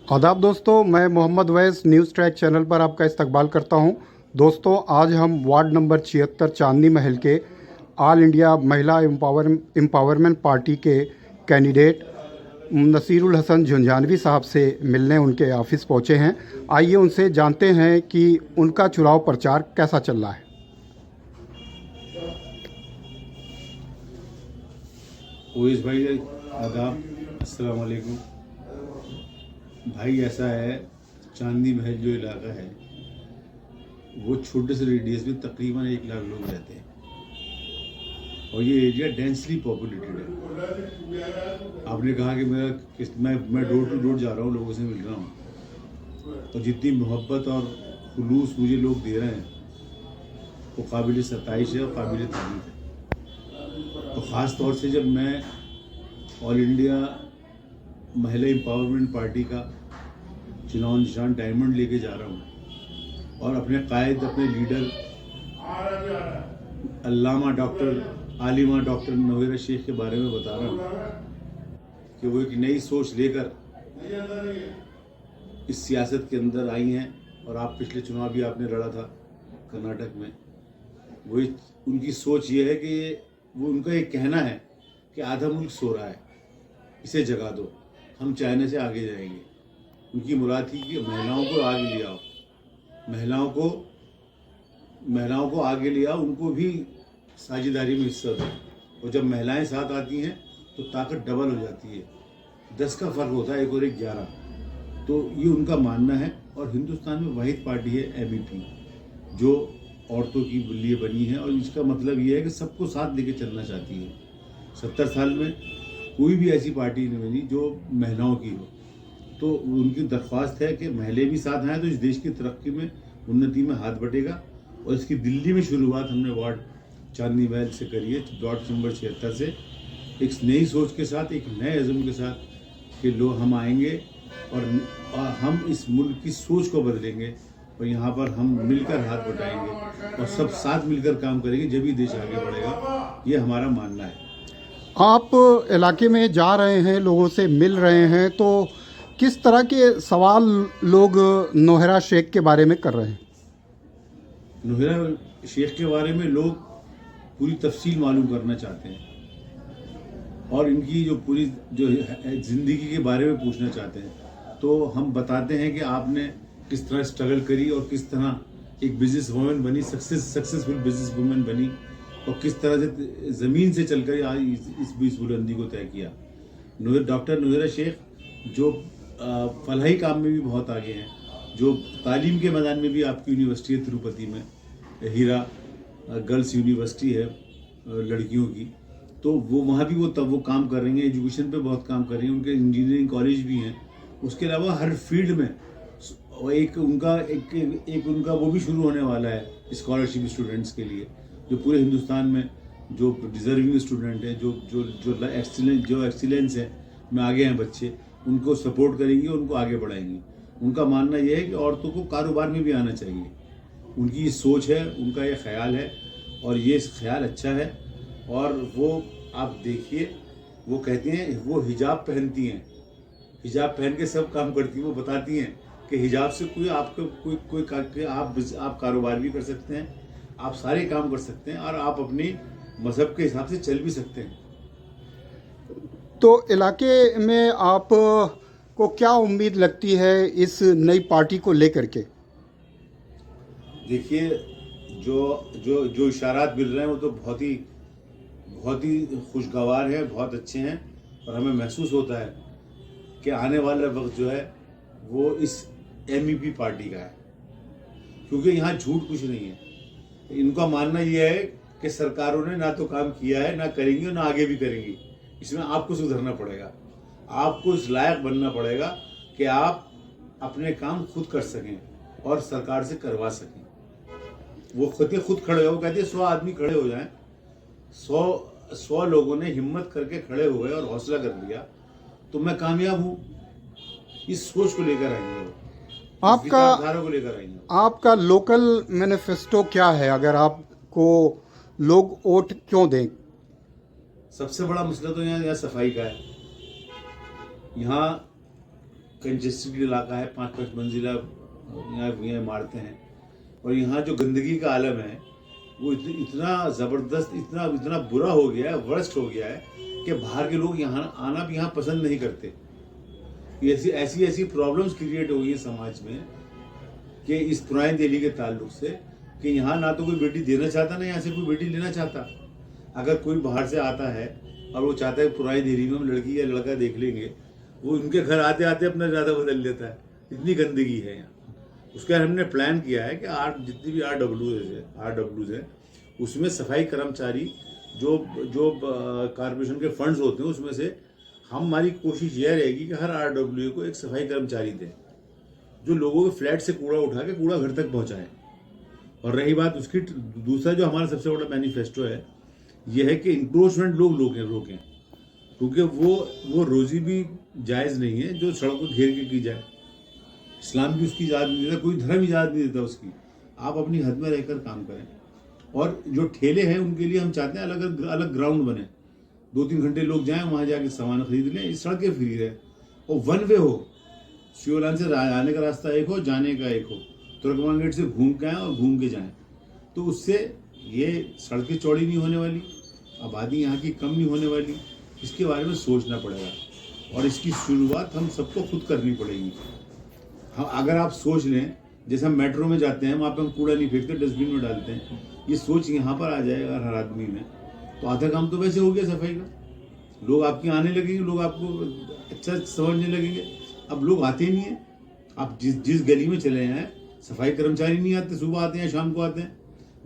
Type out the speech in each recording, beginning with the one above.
आदाब दोस्तों, मैं मोहम्मद वैस न्यूज़ ट्रैक चैनल पर आपका इस्तकबाल करता हूं। दोस्तों, आज हम वार्ड नंबर 76 चांदनी महल के ऑल इंडिया महिला एम्पावरमेंट पार्टी के कैंडिडेट नसीरुल हसन झुंझानवी साहब से मिलने उनके ऑफिस पहुंचे हैं। आइए उनसे जानते हैं कि उनका चुनाव प्रचार कैसा चल रहा है। ओवैस भाई, आदाब, अस्सलाम वालेकुम। भाई ऐसा है, चांदनी महल जो इलाका है वो छोटे से रेडियस में तकरीबन 1 लाख लोग रहते हैं और ये एरिया डेंसली पॉपुलेटेड है। आपने कहा कि मैं डोर टू डोर जा रहा हूँ, लोगों से मिल रहा हूँ, और जितनी मोहब्बत और खुलूस मुझे लोग दे रहे हैं वो काबिल सताइश है और काबिल तारीफ है। तो ख़ास तौर से जब मैं ऑल इंडिया महिला एम्पावरमेंट पार्टी का चुनाव निशान डायमंड लेके जा रहा हूँ और अपने कायद, अपने लीडर अल्लामा डॉक्टर आलिमा डॉक्टर नवीरा शेख के बारे में बता रहा हूँ कि वो एक नई सोच लेकर इस सियासत के अंदर आई हैं। और आप पिछले चुनाव भी आपने लड़ा था कर्नाटक में। वो उनकी सोच ये है कि वो उनका एक कहना है कि आधा मुल्क सो रहा है, इसे जगा दो, हम चाइना से आगे जाएंगे। उनकी मुराद थी कि महिलाओं को आगे ले आओ, महिलाओं को आगे ले आओ, उनको भी साझेदारी में हिस्सा दो। और जब महिलाएं साथ आती हैं तो ताकत डबल हो जाती है, 10 का फ़र्क होता है, 1 और 1 11। तो ये उनका मानना है। और हिंदुस्तान में वाहिद पार्टी है MEP जो औरतों की लिए बनी है, और इसका मतलब ये है कि सबको साथ लेके चलना चाहती है। 70 साल में कोई भी ऐसी पार्टी नहीं बनी जो महिलाओं की हो। तो उनकी दरख्वास्त है कि महिलाएं भी साथ आएँ तो इस देश की तरक्की में, उन्नति में हाथ बटेगा। और इसकी दिल्ली में शुरुआत हमने वार्ड चांदनी महल से करी है, वार्ड नंबर 76 से, एक नई सोच के साथ, एक नए अज़म के साथ कि लोग हम आएंगे और हम इस मुल्क की सोच को बदलेंगे और यहाँ पर हम मिलकर हाथ बटाएंगे और सब साथ मिलकर काम करेंगे, जब ही देश आगे बढ़ेगा। ये हमारा मानना है। आप इलाके में जा रहे हैं, लोगों से मिल रहे हैं, तो किस तरह के सवाल लोग नोहरा शेख के बारे में कर रहे हैं? नोहरा शेख के बारे में लोग पूरी तफसील मालूम करना चाहते हैं और इनकी जो पूरी जो ज़िंदगी के बारे में पूछना चाहते हैं। तो हम बताते हैं कि आपने किस तरह स्ट्रगल करी और किस तरह एक बिजनेस वूमेन बनी, सक्सेसफुल बिजनेस वूमेन बनी, और किस तरह से ज़मीन से चलकर आज इस बुलंदी को तय किया। डॉक्टर नवीरा शेख जो फलाही काम में भी बहुत आगे हैं, जो तालीम के मैदान में भी, आपकी यूनिवर्सिटी है तिरुपति में, हीरा गर्ल्स यूनिवर्सिटी है लड़कियों की, तो वो वहाँ भी वो काम कर रही हैं, एजुकेशन पे बहुत काम कर रही हैं। उनके इंजीनियरिंग कॉलेज भी हैं। उसके अलावा हर फील्ड में एक उनका वो भी शुरू होने वाला है स्कॉलरशिप स्टूडेंट्स के लिए, जो पूरे हिंदुस्तान में जो डिज़र्विंग स्टूडेंट हैं, जो एक्सीलेंस है में आगे हैं बच्चे, उनको सपोर्ट करेंगी और उनको आगे बढ़ाएंगी। उनका मानना यह है कि औरतों को कारोबार में भी आना चाहिए। उनकी ये सोच है, उनका ये ख्याल है और ये ख्याल अच्छा है। और वो आप देखिए, वो कहती हैं, वो हिजाब पहनती हैं, हिजाब पहन के सब काम करती हैं। वो बताती हैं कि हिजाब से कोई आप कारोबार भी कर सकते हैं, आप सारे काम कर सकते हैं और आप अपनी मज़हब के हिसाब से चल भी सकते हैं। तो इलाके में आप को क्या उम्मीद लगती है इस नई पार्टी को लेकर के? देखिए, जो जो जो इशारात मिल रहे हैं वो तो बहुत ही खुशगवार है, बहुत अच्छे हैं। और हमें महसूस होता है कि आने वाला वक्त जो है वो इस MEP पार्टी का है, क्योंकि यहाँ झूठ कुछ नहीं है। इनका मानना यह है कि सरकारों ने ना तो काम किया है, ना करेंगी और ना आगे भी करेंगी। इसमें आपको सुधरना पड़ेगा, आपको इस लायक बनना पड़ेगा कि आप अपने काम खुद कर सकें और सरकार से करवा सकें। वो खुद खड़े हो, कहते हैं 100 आदमी खड़े हो जाएं, 100 लोगों ने हिम्मत करके खड़े हो गए और हौसला कर लिया, तो मैं कामयाब हूँ। इस सोच को लेकर आएंगे, विचारधारा को लेकर आएंगे। आपका लोकल मैनिफेस्टो क्या है? अगर आपको लोग वोट क्यों दें? सबसे बड़ा मसला तो यहाँ सफाई का है। यहाँ कंजेस्टेड इलाका है, 5-5 मंजिला यहाँ इमारतें हैं, और यहाँ जो गंदगी का आलम है वो इतना ज़बरदस्त, इतना इतना बुरा हो गया है, वर्स्ट हो गया है कि बाहर के लोग यहाँ आना भी यहाँ पसंद नहीं करते। ऐसी ऐसी प्रॉब्लम्स क्रिएट हो गई है समाज में कि इस पुरानी दिल्ली के ताल्लुक से, कि यहाँ ना तो कोई बेटी देना चाहता, ना यहाँ से कोई बेटी लेना चाहता। अगर कोई बाहर से आता है और वो चाहता है पुरानी दिल्ली में हम लड़की या लड़का देख लेंगे, वो उनके घर आते आते अपना इरादा बदल लेता है। इतनी गंदगी है यहाँ। उसका हमने प्लान किया है कि जितनी भी RWs है उसमें सफाई कर्मचारी जो कॉर्पोरेशन के फंड्स होते हैं उसमें से हमारी कोशिश यह रहेगी कि हर RW को एक सफाई कर्मचारी दें जो लोगों के फ्लैट से कूड़ा उठा के कूड़ा घर तक पहुँचाए। और रही बात उसकी, दूसरा जो हमारा सबसे बड़ा मैनिफेस्टो है यह है कि इंक्रोचमेंट लोग रोकें, क्योंकि वो रोज़ी भी जायज़ नहीं है जो सड़क को घेर के की जाए। इस्लाम भी उसकी इजाज़त नहीं देता, कोई धर्म इजाज़त नहीं देता उसकी। आप अपनी हद में रहकर काम करें। और जो ठेले हैं उनके लिए हम चाहते हैं अलग ग्राउंड बने, 2-3 घंटे लोग जाएं वहाँ जाके सामान खरीद लें, इस सड़कें फ्री रहे और 1 वे हो। शिवलान से आने का रास्ता एक हो, जाने का एक हो, तुर्कमान गेट से घूम के आएँ और घूम के जाएँ। तो उससे ये सड़कें चौड़ी नहीं होने वाली, आबादी यहाँ की कम नहीं होने वाली। इसके बारे में सोचना पड़ेगा और इसकी शुरुआत हम सबको खुद करनी पड़ेगी। हम अगर आप सोच लें, जैसे हम मेट्रो में जाते हैं वहाँ पे हम कूड़ा नहीं फेंकते, डस्टबिन में डालते हैं, ये सोच यहाँ पर आ जाएगा हर आदमी में, तो आधा काम तो वैसे हो गया सफाई का। लोग आपके आने लगेंगे, लोग आपको अच्छा समझने लगेंगे। अब लोग आते ही नहीं है। आप जिस गली में चले हैं सफाई कर्मचारी नहीं आते, सुबह आते हैं शाम को आते हैं।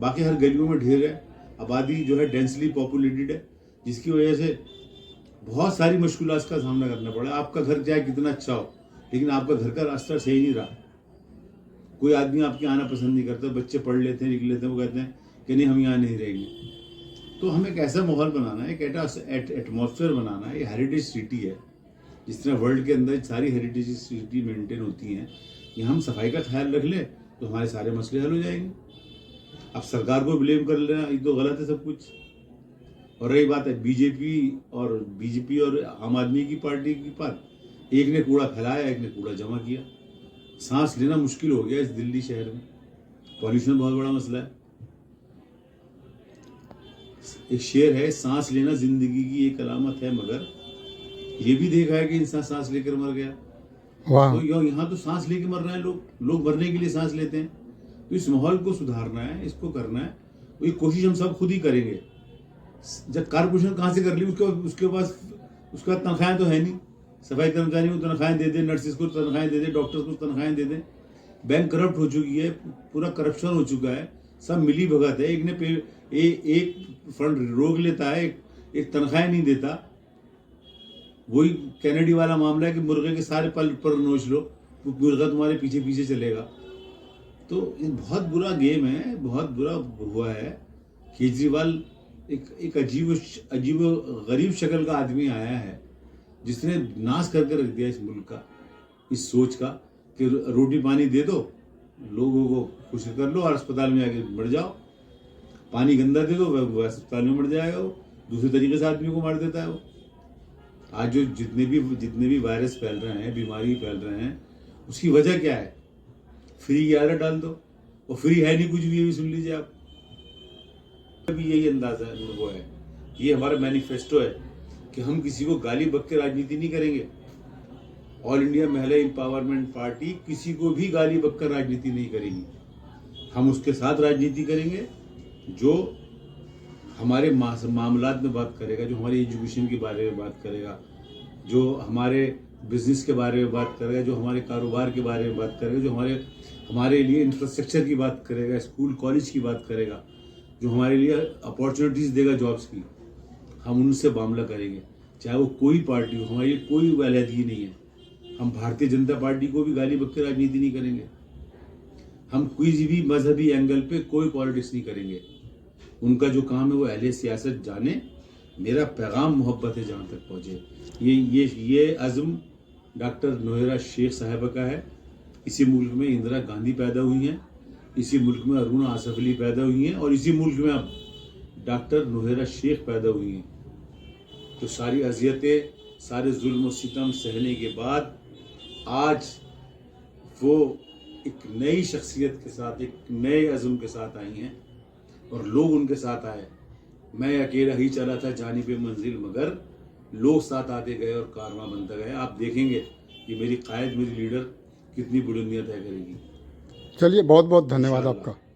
बाकी हर गलियों में ढेर है, आबादी जो है डेंसली पॉपुलेटेड है, जिसकी वजह से बहुत सारी मुश्किलात का सामना करना पड़ा। आपका घर चाहे कितना अच्छा हो, लेकिन आपका घर का रास्ता सही नहीं रहा। कोई आदमी आपके आना पसंद नहीं करता, बच्चे पढ़ लेते हैं, निकल लेते हैं, वो कहते हैं कि नहीं हम यहाँ नहीं रहेंगे। तो हमें एक ऐसा माहौल बनाना है, एक एटमॉस्फेयर बनाना है। ये हेरिटेज सिटी है, जिस तरह वर्ल्ड के अंदर सारी हेरिटेज सिटी मेंटेन होती हैं, ये हम सफाई का ख्याल रख लें तो हमारे सारे मसले हल हो जाएंगे। अब सरकार को ब्लेम कर लेना ये तो गलत है सब कुछ। और रही बात है बीजेपी और आम आदमी की पार्टी की बात, एक ने कूड़ा फैलाया, एक ने कूड़ा जमा किया। सांस लेना मुश्किल हो गया इस दिल्ली शहर में। पॉल्यूशन बहुत बड़ा मसला है। एक शेर है, सांस लेना जिंदगी की एक अलामत है, मगर ये भी देखा है कि इंसान सांस लेकर मर गया। तो यहाँ तो सांस लेके मर रहे हैं लोग मरने के लिए सांस लेते हैं। तो इस माहौल को सुधारना है, इसको करना है, तो ये कोशिश हम सब खुद ही करेंगे। जब कारपोरेशन कहाँ से कर ली, उसके पास उसका तनख्वाहें तो है नहीं। सफाई कर्मचारी को तनख्वाहें दे दे, नर्सिस को तनख्वाहें दे दे, डॉक्टर्स को तनख्वाहें दे दे। बैंक करप्ट हो चुकी है, पूरा करप्शन हो चुका है, सब मिली भगत है। एक फंड रोक लेता है, एक तनख्वाहें नहीं देता। वही कैनेडी वाला मामला है कि मुर्गे के सारे पर नोच लो, मुर्गा तुम्हारे पीछे पीछे चलेगा। तो ये बहुत बुरा गेम है, बहुत बुरा हुआ है। केजरीवाल एक अजीब गरीब शक्ल का आदमी आया है, जिसने नाश करके रख दिया इस मुल्क का, इस सोच का कि रोटी पानी दे दो, लोगों को खुश कर लो और अस्पताल में आके मर जाओ। पानी गंदा दे दो, वह अस्पताल में मर जाएगा। वो दूसरे तरीके से आदमी को मार देता है। वो आज जो जितने भी वायरस फैल रहे हैं, बीमारी फैल रहे हैं, उसकी वजह क्या है? फ्री की आदत डाल दो, और फ्री है नहीं कुछ भी सुन लीजिए आप। अभी यही अंदाजा वो है, ये हमारा मैनिफेस्टो है कि हम किसी को गाली बक के राजनीति नहीं करेंगे। ऑल इंडिया महिला एम्पावरमेंट पार्टी किसी को भी गाली बक कर राजनीति नहीं करेगी। हम उसके साथ राजनीति करेंगे जो हमारे मामलात में बात करेगा, जो हमारी एजुकेशन के बारे में बात करेगा, जो हमारे बिजनेस के बारे में बात करेगा, जो हमारे कारोबार के बारे में बात करेगा, जो हमारे लिए इंफ्रास्ट्रक्चर की बात करेगा, स्कूल कॉलेज की बात करेगा, जो हमारे लिए अपॉर्चुनिटीज़ देगा जॉब्स की। हम उनसे मामला करेंगे, चाहे वो कोई पार्टी हो। हमारी कोई वैलियत नहीं है। हम भारतीय जनता पार्टी को भी गाली बक के राजनीति नहीं करेंगे। हम किसी भी मजहबी एंगल पे कोई पॉलिटिक्स नहीं करेंगे। उनका जो काम है वो अहले सियासत जाने, मेरा पैगाम मोहब्बत है जहाँ तक पहुँचे। ये अज़्म डॉक्टर नोहेरा शेख साहिबा का है। इसी मुल्क में इंदिरा गांधी पैदा हुई हैं, इसी मुल्क में अरुणा आसफ अली पैदा हुई हैं, और इसी मुल्क में अब डॉक्टर नोहेरा शेख पैदा हुई हैं। तो सारी अजियतें, सारे जुल्म और सितम सहने के बाद आज वो एक नई शख्सियत के साथ, एक नए अज़्म के साथ आई हैं और लोग उनके साथ आए। मैं अकेला ही चला था जानी पे मंजिल, मगर लोग साथ आते गए और कारवां बनता गया। आप देखेंगे कि मेरी कायद, मेरी लीडर कितनी बुलंदियां तय करेगी। चलिए, बहुत बहुत धन्यवाद इंशाअल्लाह। आपका।